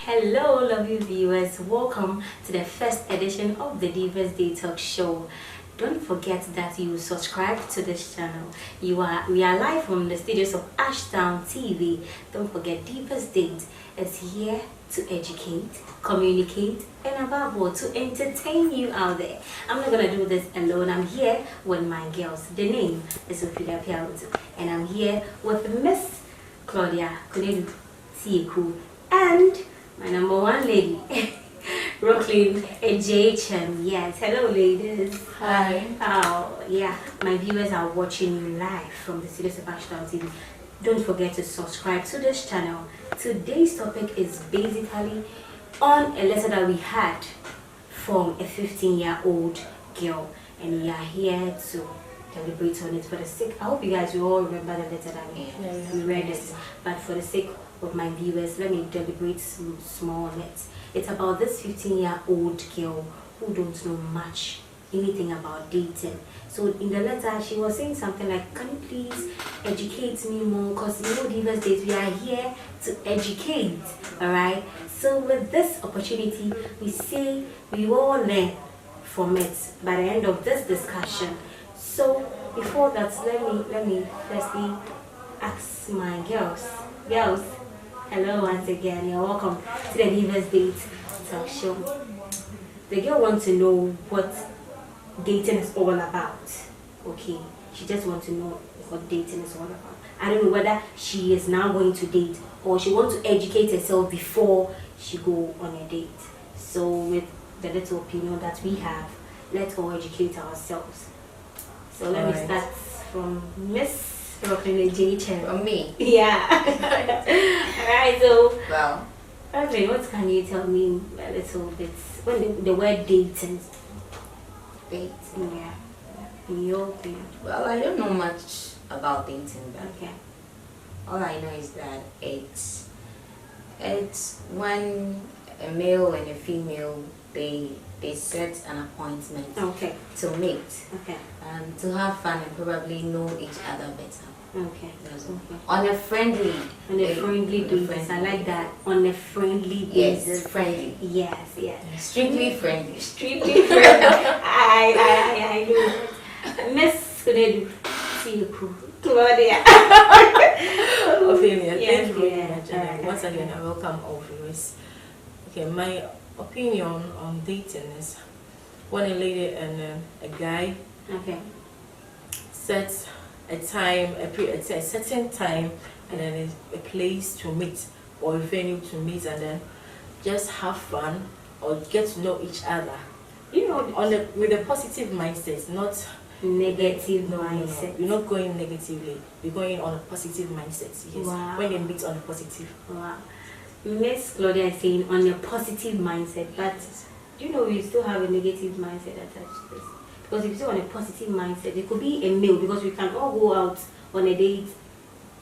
Hello, lovely viewers. Welcome to the first edition of the Diva's Day Talk Show. Don't forget that you subscribe to this channel. We are live from the studios of Ashtown TV. Don't forget, Diva's Date is here to educate, communicate, and above all, to entertain you out there. I'm not gonna do this alone. I'm here with my girls. The name is Ophelia Piautu, and I'm here with Miss Claudia Kunedu Sieku and my number one lady, Brooklyn JHM. Yes, hello ladies. Hi. Oh, yeah, my viewers are watching you live from the studios of Ashtown TV. Don't forget to subscribe to this channel. Today's topic is basically on a letter that we had from a 15-year-old girl, and we are here to deliberate on it for the sake. I hope you guys will all remember the letter that we read it, but for the sake of my viewers, let me deliberate small on it. It's about this 15-year-old girl who don't know much anything about dating. So in the letter she was saying something like, can you please educate me more, because you know Diva's Date, we are here to educate. Alright, so with this opportunity we say we all learn from it by the end of this discussion. So before that, let me firstly ask my girls, hello once again. You're welcome to the Diva's Date Talk Show. The girl wants to know what dating is all about. Okay, she just wants to know what dating is all about. I don't know whether she is now going to date or she wants to educate herself before she go on a date. So with the little opinion that we have, let's all educate ourselves. So let me start from Miss Brooklyn JHM. From me? Yeah. Alright, so Well, okay, what can you tell me a little bit when the word dating? date. Yeah. In your opinion. Well, I don't know much about dating, but Okay. all I know is that it's when a male and a female they set an appointment Okay. to meet Okay. and to have fun and probably know each other better. Okay. That's all. Okay. On a friendly On a friendly basis. I like that. On a friendly basis. Yes, friendly. Yes, yes. Strictly friendly. Strictly friendly. I know. Miss Kunedu Sieku. Claudia. Ophelia, Yes, thank you very yeah. much. And once again, I welcome all viewers. Okay, my opinion on dating is when a lady and a guy Okay. set a time, a certain time, and then a place to meet or a venue to meet, and then just have fun or get to know each other. You know, with a positive mindset, not Negative no, mindset. You're not going negatively. You're going on a positive mindset. Yes. Wow. When they meet on a positive. Wow. Miss Claudia is saying on a positive mindset, but you know we still have a negative mindset attached to this. Because if you say on a positive mindset, it could be a male, because we can all go out on a date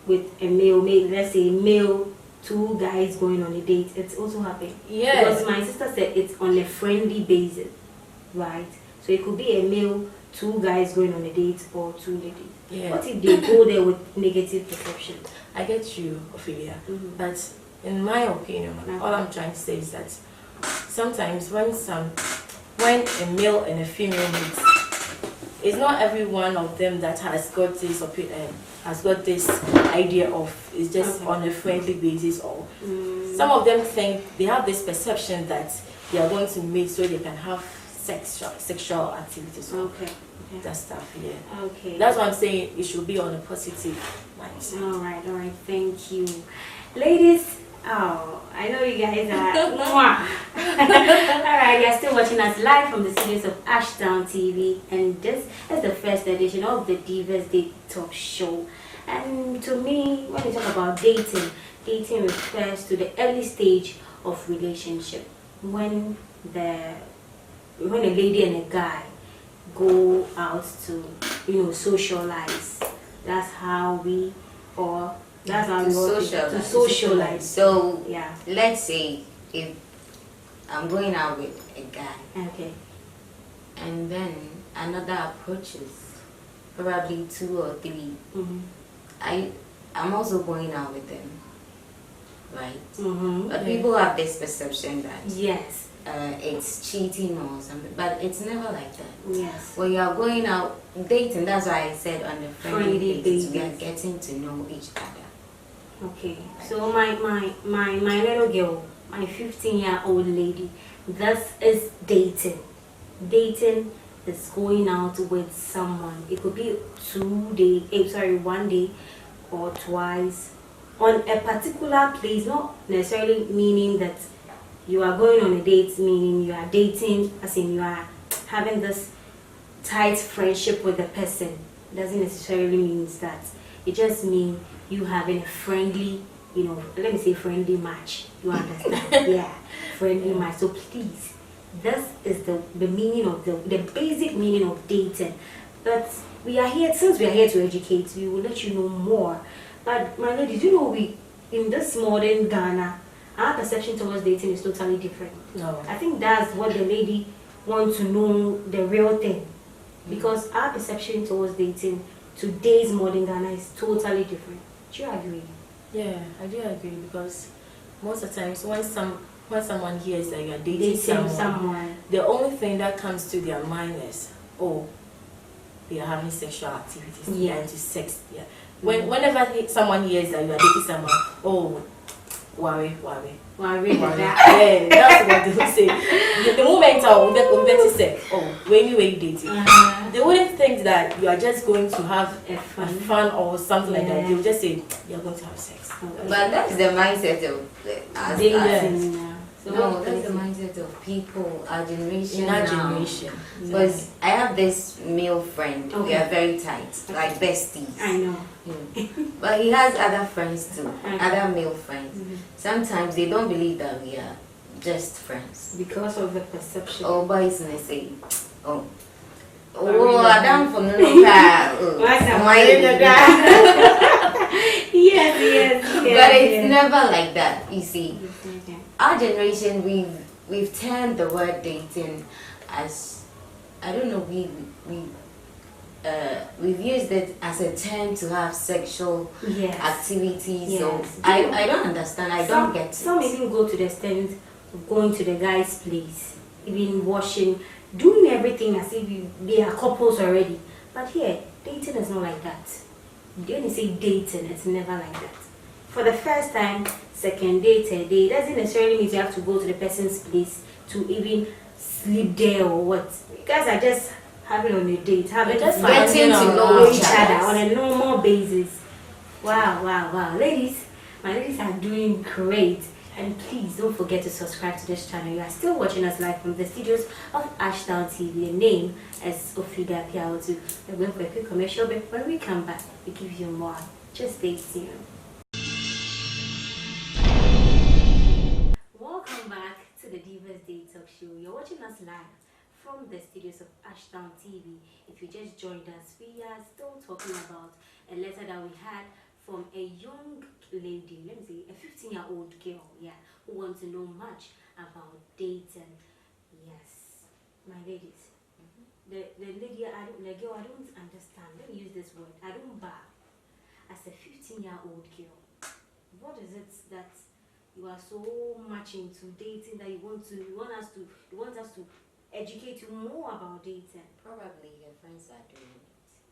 with a male, let's say male, two guys going on a date. It's also happening. Yes. Because my sister said it's on a friendly basis, right? So it could be a male, two guys going on a date, or two ladies. Yeah. What if they go there with negative perception? I get you, Ophelia. Mhm. But in my opinion, all I'm trying to say is that sometimes when a male and a female meet, it's not every one of them that has got this opinion, has got this idea of it's just Okay. on a friendly basis, or some of them think they have this perception that they are going to meet so they can have sexual activities. Okay. That stuff, yeah. Okay. That's what I'm saying. It should be on a positive mindset. All right. Thank you, ladies. Oh, I know you guys are. Mwah. All right, you're still watching us live from the studios of Ashtown TV, and this is the first edition of the Diva's Date Talk Show. And to me, when we talk about dating refers to the early stage of relationship when a lady and a guy go out to socialize. That's how we socialize. So Yeah. let's say if I'm going out with a guy Okay. and then another approaches, probably 2 or 3, Mm-hmm. I'm also going out with them. right? Mm-hmm. But people have this perception that Yes. it's cheating or something, but it's never like that. Yes. When you are going out dating, that's why I said on the friendly basis, we are getting to know each other. Okay. So my little girl, my 15-year-old lady, this is dating. Dating is going out with someone. It could be 1 day or twice on a particular place, not necessarily meaning that you are going on a date, meaning you are dating, as in you are having this tight friendship with the person. Doesn't necessarily mean that. It just means you having a friendly, let me say friendly match. You understand? Yeah, friendly match. So please, this is the meaning of the basic meaning of dating. But since we are here to educate, we will let you know more. But my lady, do you know in this modern Ghana, our perception towards dating is totally different. No. I think that's what the lady wants to know, the real thing. Because our perception towards dating today's modern Ghana is totally different. Do you agree? Yeah, I do agree, because most of the times when someone hears that you're dating someone, the only thing that comes to their mind is, oh, they are having sexual activities, they are into sex. Yeah. Whenever someone hears that you are dating someone, oh, worry. Yeah, that's what they will say. The moment we get to say, oh, when you dating, they wouldn't think that you are just going to have a fun or something like that. They will just say you are going to have sex. But that's the mindset of dating. No, that's the mindset of people, our generation. In our generation. Because I have this male friend, we are very tight, like besties. I know. But he has other friends too, other male friends. Sometimes they don't believe that we are just friends. Because of the perception. Oh, boys may say, Adam for no Yes. But it's never like that, you see. Our generation, we've turned the word dating as, I don't know, we've used it as a term to have sexual activities. So I don't understand. I don't get it. Some even go to the extent of going to the guy's place, even washing, doing everything as if they are couples already. But here, dating is not like that. When you say dating, it's never like that. For the first time, second date, third date, doesn't necessarily mean you have to go to the person's place to even sleep there or what. You guys are just having on a date, having just getting to know each other on a normal basis. Wow. Ladies, my ladies are doing great. And please don't forget to subscribe to this channel. You are still watching us live from the studios of Ashtown TV. The name is Ofida Piautu. We're going for a quick commercial break. When we come back, we give you more. Just stay tuned. Welcome back to the Diva's Day Talk Show. You're watching us live from the studios of Ashtown TV. If you just joined us, we are still talking about a letter that we had from a young lady, let me say a 15-year-old girl, who wants to know much about dating. Yes, my ladies. The girl, I don't understand. Let me use this word. I don't buy. As a 15-year-old girl, what is it that you are so much into dating that you want us to educate you more about dating? Probably your friends are doing it.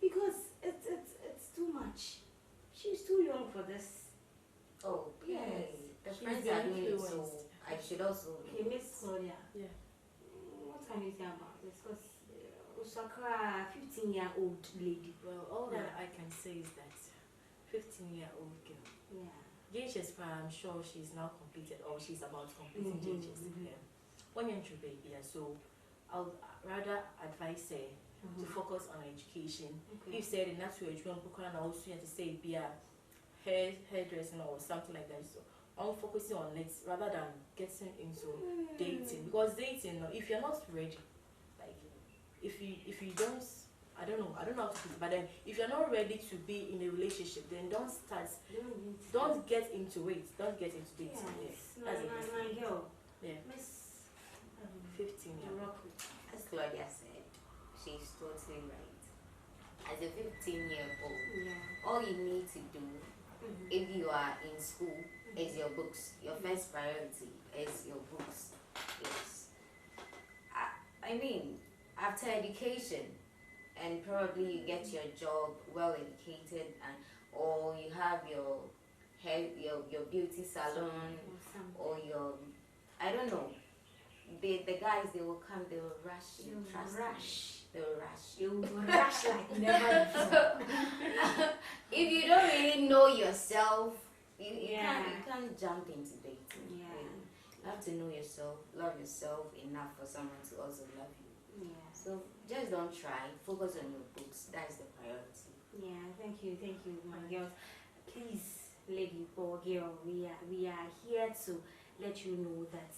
Because it's too much. She's too young for this. Oh, yes. The friends are doing it, so I should also. Okay, Miss Claudia. Yeah. What can you say about this? Because Osakra, 15-year-old lady. Well, all that I can say is that 15-year-old girl. Yeah. JHS, I'm sure she's now completed, or she's about completing JHS. When you're into baby, so I'll rather advise her to focus on education. Okay. You said not to educate people, and also you have to say be a hairdressing or something like that. So I'm focusing on it rather than getting into dating, because dating, if you're not ready, like if you don't, I don't know how to put it, but then if you're not ready to be in a relationship, then don't get into it. Don't get into dating. Yes. That's my girl. Yeah. Miss 15 year old. As Claudia said, she's totally right. As a 15-year-old, all you need to do If you are in school, it's your books. Your first priority is your books. Yes. I mean, after education, and probably you get your job well educated, and or you have your hair, your beauty salon, or your, I don't know. The guys, they will come, they will rush you. Trust me. They will rush. You will rush like never before. If you don't really know yourself, you Yeah. can't jump into dating. Yeah. Really. You have to know yourself, love yourself enough for someone to also love you. Yeah. So just don't try. Focus on your books. That is the priority. Yeah, thank you, my girls. Please, lady or girl, we are here to let you know that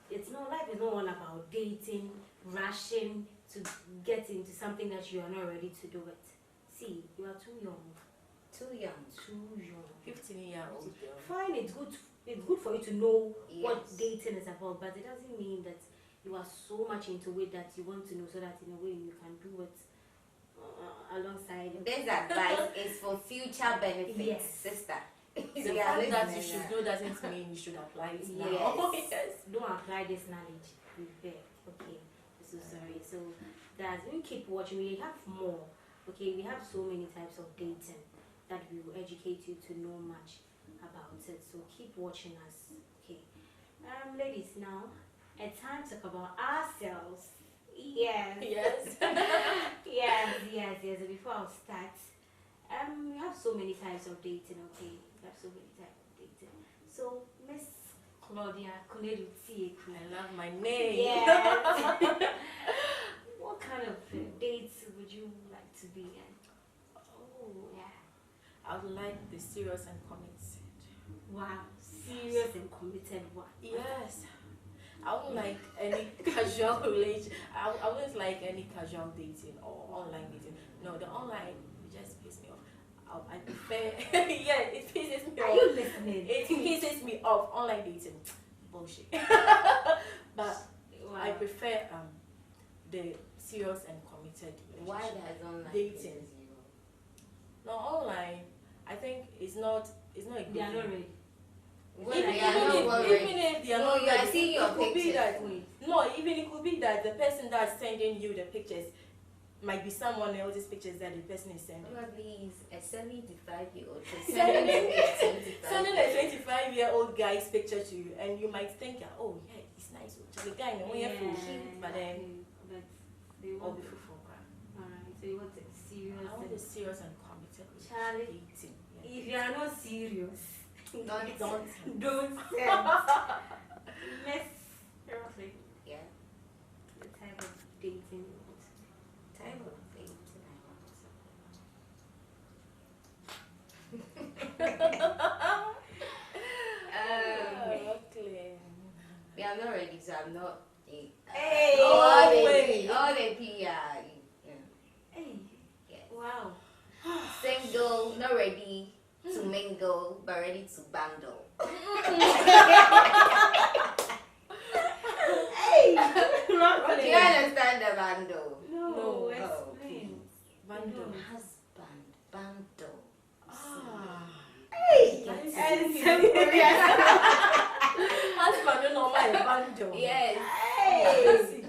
it's not, life is not all about dating, rushing to get into something that you are not ready to do it. See, you are too young. Too young. Too young. 15-year-old girl. Fine, it's good for you to know what Yes. dating is about, but it doesn't mean that you are so much into it that you want to know, so that in a way you can do it alongside. This advice is for future benefits, Yes. sister. The Yeah, fact that you listen, should know doesn't mean you should apply it now. Yes. Yes. Don't apply this knowledge. We beg. Okay. So sorry. So that's, we keep watching. We have more. Okay. We have so many types of dating that we will educate you to know much about it. So keep watching us. Okay. Ladies, now it's time to talk about ourselves. Yes. Yes. Yes. Before I start, we have so many types of dating. Okay. We have so many types of dating. So Miss Claudia Kunedu Tieku. I love my name. Yes. What kind of dates would you like to be in? Oh, Yeah. I would like the serious and committed. Wow. Serious and committed one. Yes. I wouldn't like any casual relation. I wouldn't like any casual dating or online dating. No, the online, it just pisses me off. I prefer, yeah, it pisses me Are off. you listening? It pisses me off. Online dating, bullshit. But Wow. I prefer the serious and committed relationship. Why does online Dating. pisses you off? No, online, I think it's not a good They are not thing. ready. Well, Even they are not worried. if they are No, not you are ready, seeing your it could be pictures. that, Wait. no, even it could be that the person that's sending you the pictures might be someone else's pictures that the person is sending. Probably is a 75-year-old Sending sending a 25-year-old guy's picture to you, and you might think, oh yeah, he's nice. The guy, no, but then But they all want be it. full cry. Alright, so you want it serious. I want and- a serious and committed Charlie, dating. Yeah. if you are not serious, Don't. don't Miss Seriously, Yeah. the type of dating you want. Type of dating Okay. Yeah, I'm not ready, so I'm not. Hey! all wait. the PR. Yeah. Hey, Yes. wow. Single, not ready to mingle, but ready to bundle. Hey! Do you understand the bundle? No, No. explain. Bundle. Husband, bundle. Ah. Hey! That's And husband, you know my bundle. Yes. Hey!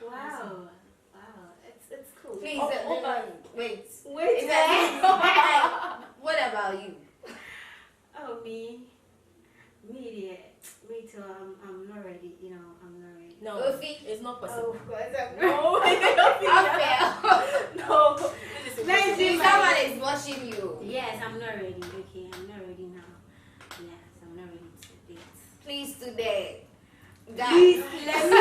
Wow. Wow. It's cool. Please, wait. Wait. Is that- what about you? Oh, me, me too. I'm not ready. You know, I'm not ready. No, Ofi. it's not Oh, possible. of course I'm not. No, no. This is Let's See, see. someone is watching you. Yes, I'm not ready. Okay, I'm not ready now. Yes, I'm not ready to date. Please today. Guys, Please let me.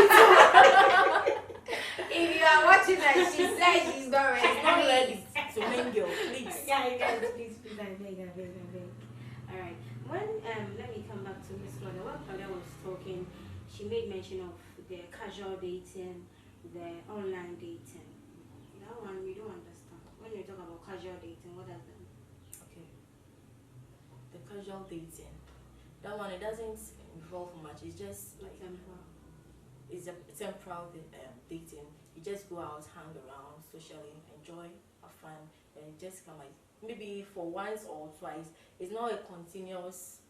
if you are watching her, she said she's not ready. She's not Please. ready to mingle, please. Yeah, you guys, please, I beg. All right. When let me come back to Miss Claudia. When Claudia was talking, she made mention of the casual dating, the online dating. That one we don't understand. When you talk about casual dating, what does that mean? Okay. The casual dating. That one, it doesn't involve much. It's just like it's a temporal dating. You just go out, hang around, socially, enjoy, have fun, and just come like maybe for once or twice. It's not a continuous.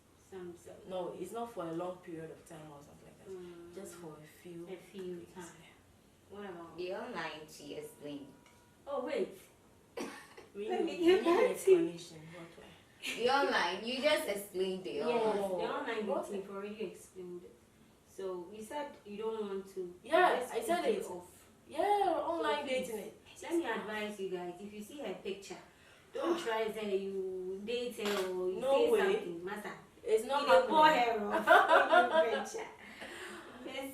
No, it's not for a long period of time or something like that. Just for a few times. What about the online? She explained. Oh wait. Let me give an explanation. The online, you just explained the online. Yes, the online dating you've already explained it. So you said you don't want to. Yes, I said it. Off. Yeah, online dating it. Let me advise you guys, if you see her picture, don't try to say you date her or you say something. Masa. It's not you happening. pour her off. Yes,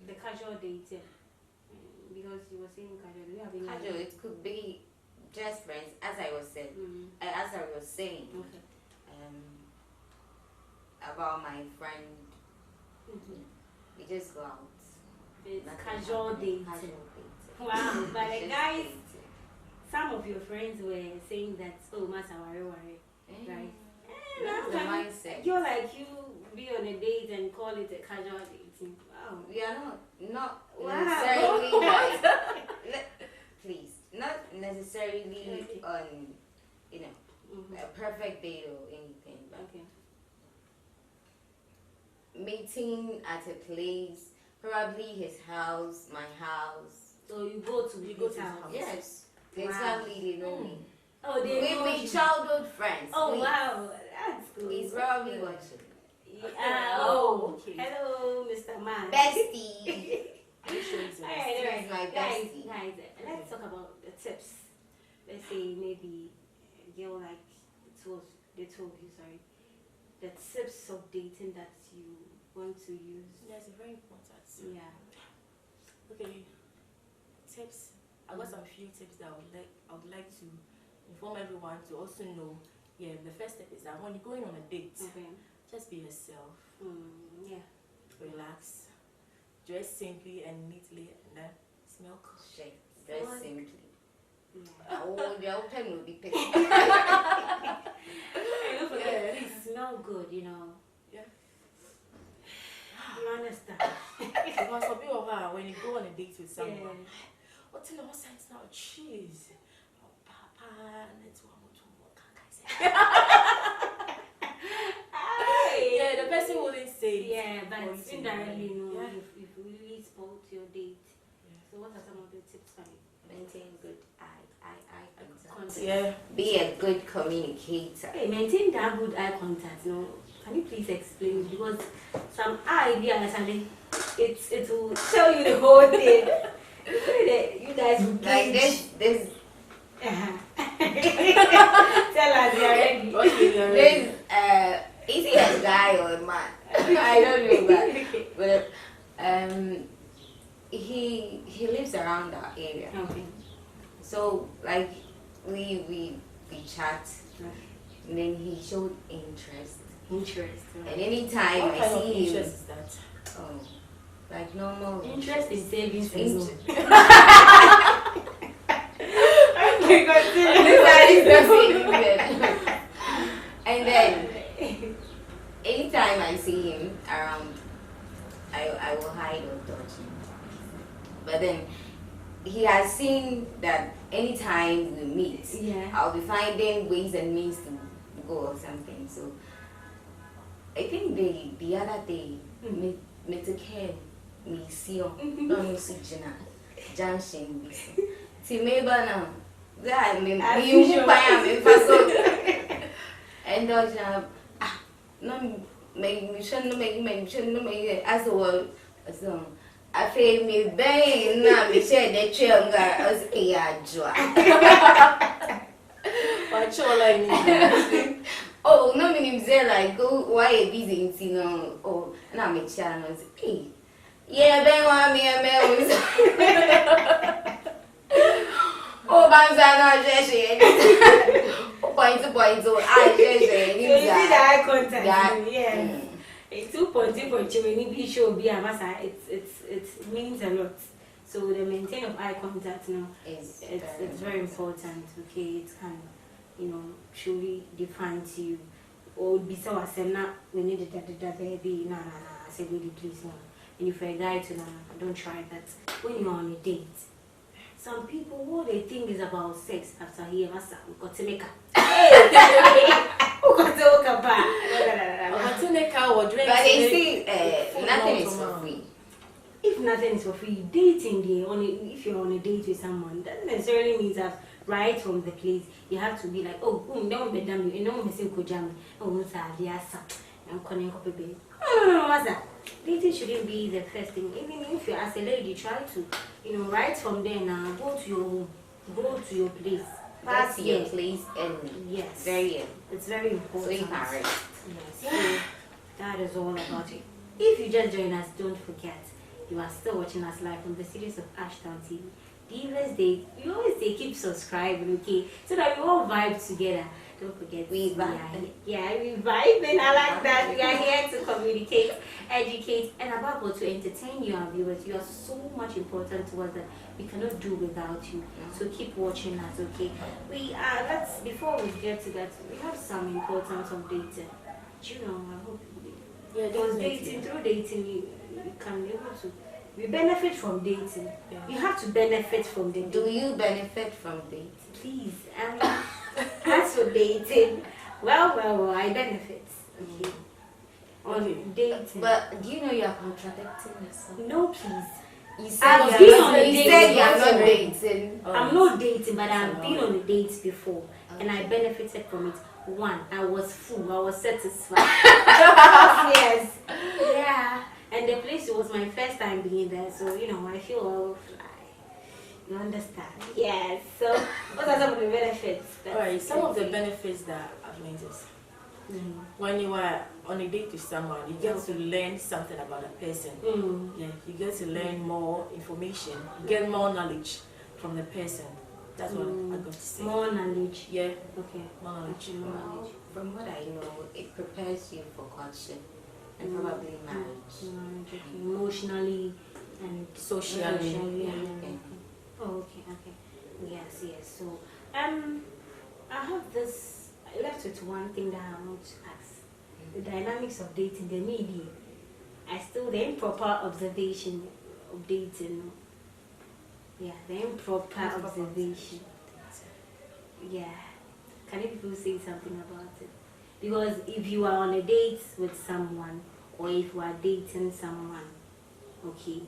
the casual dating. Because you were saying casual, do you have any casual, it could be just friends, as I was saying. Okay. About my friend, we just go out. It's casual dating. Casual dating. Wow, but the guys, some of your friends were saying that, oh, Masa worry, right? That's the mindset. You're like, you be on a date and call it a casual dating. Wow. We are not Wow. necessarily please, not necessarily on, a perfect date or anything, but meeting at a place, probably his house, my house. So you go to his house? Yes, exactly. They know me. Oh, they know We've been childhood friends. Oh, please. wow, that's good. He's probably watching. Okay. Hello, Mr. Man. Bestie. Alright, my guys, bestie. let's talk about the tips. Let's say maybe a girl like they told you, sorry, the tips of dating that you want to use. Yes, very important. Yeah. Okay. Tips. I got some few tips that I would like to inform everyone to also know. Yeah, the first step is that when you're going on a date, just be yourself. Yeah. Relax. Dress simply and neatly, and then smell cool. Dress simply. Yeah. Your pen will be picked. And don't forget, please smell good, Yeah. You understand? Because for people when you go on a date with someone, what's in the sense now? Cheese. Oh, papa, and it's one more. Yeah, the person wouldn't say it. Yeah, but indirectly, Yeah. if you really spoke to your date. So what are some of the tips for you? Maintain good eye contact. Yeah. Be a good communicator. Hey, maintain that good eye contact. No, can you please explain? Because some ideas and it will tell you the whole thing. You guys will Like this. Tell us you're ready. This is he a guy or a man? I don't know, but he lives around our area. Okay. So like we chat, and then he showed interest. Right. And anytime What I kind of see him, interest is that? like normal Interest in savings. And then anytime I see him around, I will hide or touch him. But then he has seen that anytime we meet, I'll be finding ways and means to go or something. So I think the other day, me took care me see on don't see junction. See maybe now. That me you buy me first. And no make as well so I feel me bang na me share the chair as a joa. But you like Oh, no meaning there like go why busy in oh na me channels. Hey. Yeah, bang on me a mail. Oh, Banzana, point to point to I eye contact. Yeah. 2.2 when you be show be a massa, it means a lot. So the maintain of eye contact it's very important. Okay, it can truly define to you. Or be so as not we need that baby I say really please no. And if you're a guy to don't try that when you're on a date. some people, what they think is about sex after he ever said, we got to make up. But they see, nothing is for free. If nothing is for free, dating there, if you're on a date with someone, doesn't necessarily mean that right from the place you have to be like, oh, don't be dumb, you know, missing kojam, oh, I'm calling copy baby. What's that? Dating shouldn't be the first thing. Even if you as a lady try to, right from there now, go to your place. Pass your place and yes, it's very important. So you can rest. Yes, so that is all about it. If you just join us, don't forget you are still watching us live from the series of Ashtown TV. Divas, we always say keep subscribing, okay, so that we all vibe together. Don't forget we vibe. Yeah, we vibe, and I like that. We are here to communicate, educate, and above all to entertain you, our viewers. You are so much important to us that we cannot do without you. So keep watching us, okay? Before we get to that, we have some importance of dating. Do you know? I hope. Yeah, because dating, through dating, you can be able to. We benefit from dating. Yeah. You have to benefit from dating. Do you benefit from dating? Please, as for dating, well, I benefit. Okay. On dating. But do you know you are contradicting yourself? No, please. You said you are not dating. I'm not dating, but I've been on a date before, and I benefited from it. One, I was full, I was satisfied. Yes. Yeah. And the place was my first time being there, so I feel all fly. You understand? Yes. So what are some of the benefits? Alright, some of the benefits that I've noticed. When you are on a date with someone, you get to learn something about a person. Yeah, you get to learn more information, you get more knowledge from the person. That's what I got to say. More knowledge. Yeah. Okay. More knowledge. Well, from what I know, it prepares you for courtship and probably marriage. Okay. Emotionally and socially. Oh, okay. Yes. So, I have this. I left with one thing that I want to ask: the dynamics of dating, the media. The improper observation of dating. Yeah, the improper observation. Yeah. Can you people say something about it? Because if you are on a date with someone, or if you are dating someone, okay,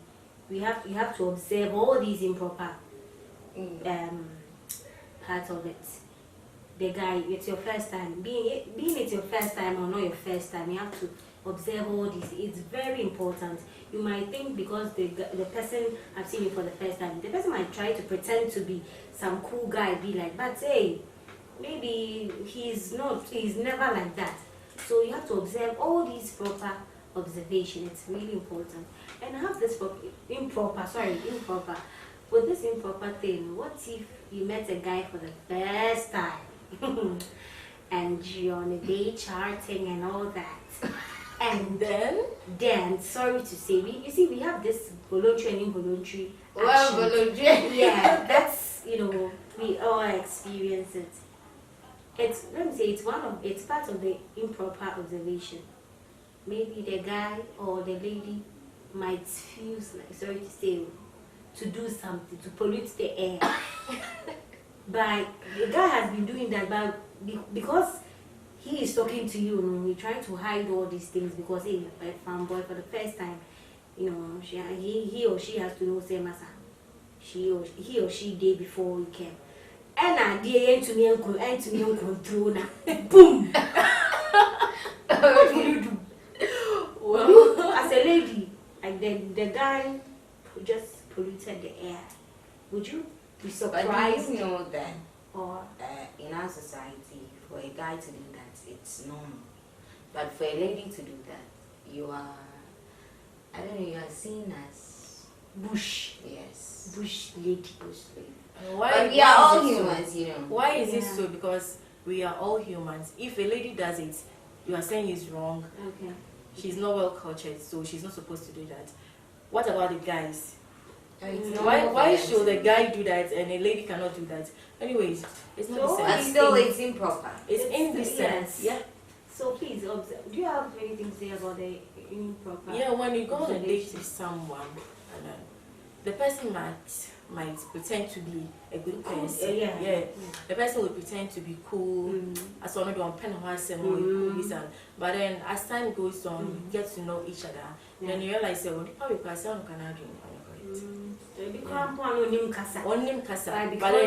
you have to observe all these improper parts of it. The guy, it's your first time. Being it's your first time or not your first time, you have to observe all this. It's very important. You might think because the person I've seen you for the first time, the person might try to pretend to be some cool guy, be like, but hey, maybe he's never like that. So you have to observe all these proper observation. It's really important. And I have this improper. With this improper thing, what if you met a guy for the first time and you're on a day charting and all that? And then, sorry to say, we have this voluntary and involuntary action. Well, voluntary. Yeah, that's, we all experience it. It's part of the improper observation. Maybe the guy or the lady might feel like, sorry to say, to do something, to pollute the air. But the guy has been doing that, but because he is talking to you, he's trying to hide all these things because he's a fanboy for the first time. He or she has to know same as he or she did before we came. And I did to me and control now. Boom. What will you do? Well, as a lady, like the guy who just polluted the air, would you be surprised? But you know that or in our society, for a guy to do that, it's normal. But for a lady to do that, you are seen as bush. Yes. Bush lady. But we are all humans, Why is it so? Because we are all humans. If a lady does it, you are saying it's wrong. Okay. She's not well cultured, so she's not supposed to do that. What about the guys? Why should the guy do that and a lady cannot do that? Anyways, it's not the same. But still, it's improper. It's indecent. Yeah. So please observe. Do you have anything to say about the improper? Yeah, when you go on a date with someone, and the person might pretend to be a good person. Yeah. The person will pretend to be cool. As one of them pen but then as time goes on, you get to know each other. Then you realize that when you person can argue. But then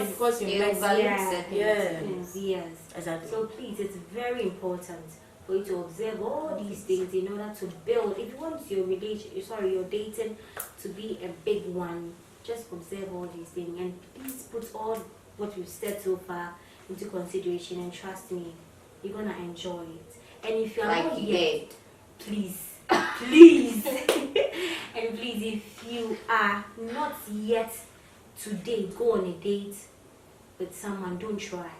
because you met, yes. Exactly. So please, it's very important for you to observe all these things in order to build. If you want your your dating to be a big one, just observe all these things and please put all what we've said so far into consideration, and trust me, you're gonna enjoy it. And if you're like not you yet, did. please, and please, if you are not yet today, go on a date with someone. Don't try.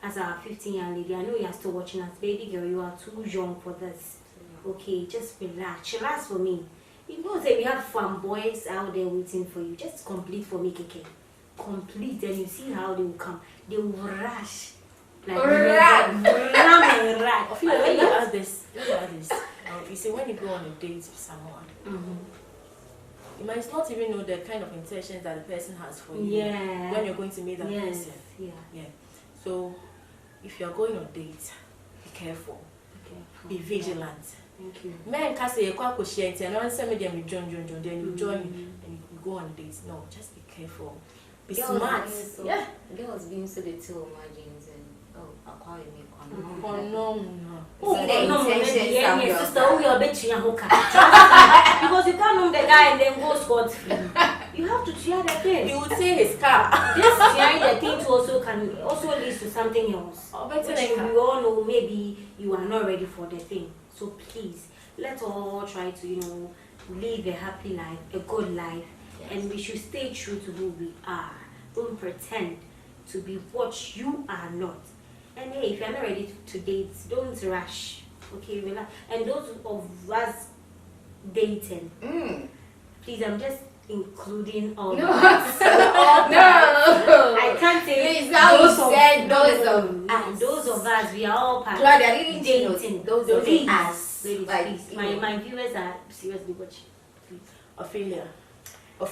As a 15-year lady, I know you are still watching us. Baby girl, you are too young for this. Okay, just relax. Relax for me. You know, say we have fun boys out there waiting for you. Just complete for me, KK. Complete, and you see how they will come. They will rush. Like When you ask this, you see, when you go on a date with someone, you might not even know the kind of intentions that the person has for you when you're going to meet that person. So, if you're going on a date, be careful. Be vigilant. Thank you. Men can say, and once you join, then you join and you go on dates. No, just be careful. Be smart. Girls being so little margins and acquire me. Because you can't know the guy and then go scot free. You have to share the thing. He would say his car. This sharing the thing can also lead to something else. Which we all know maybe you are not ready for the thing. So please, let's all try to, live a happy life, a good life, and we should stay true to who we are. Don't pretend to be what you are not. And hey, if you're not ready to date, don't rush. Okay, relax. And those of us dating, please, I'm just including all of us. I can't say please, now you said those of us, we are all part dating. Those of us. Please, my viewers are seriously watching. Please. Ophelia. So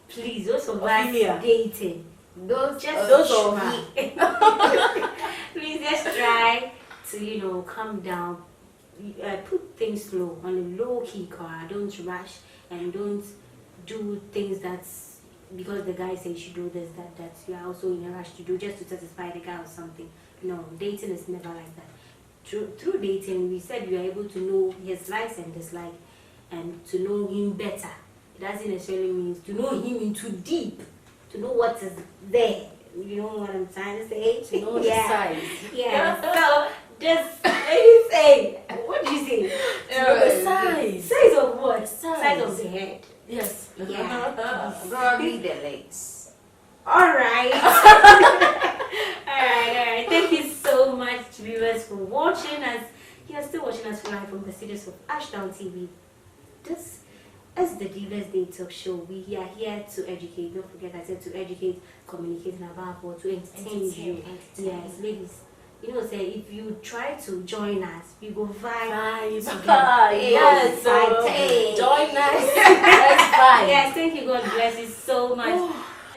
please, those of us dating. Those of me. Please just try to calm down. Put things slow on a low key car. Don't rush and don't do things that's because the guy says you should do this, that you are also in a rush to do just to satisfy the guy or something. No, dating is never like that. Through dating, we said we are able to know his likes and dislikes and to know him better. It doesn't necessarily mean to know him into deep. To know what is there, you know what I'm trying to say? To know the size. Yeah. So just let me say, what do you say? The size. Size of what? Size of the head. Yes. Yeah. Probably the legs. Alright. Alright. Thank you so much, viewers, for watching us. You are still watching us live from the studios of Ashtown TV. This as the Diva's Day Talk Show, we are here to educate. Don't forget, I said to educate, communicate, and above all, to entertain you. Yes, ladies. Say if you try to join us, we go vibe. Yes, join us. Let's vibe. Yes, thank you. God bless you so much.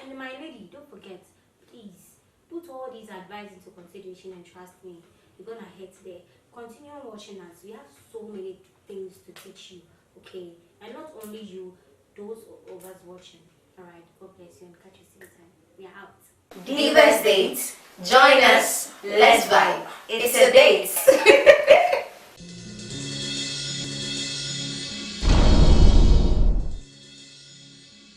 And my lady, don't forget, please put all these advice into consideration and trust me, you're gonna hit there. Continue watching us. We have so many things to teach you. Okay. And not only you, those of us watching. Alright, God bless you and catch you same time. We are out. Diva's Date. Join us. Let's vibe. It's a date.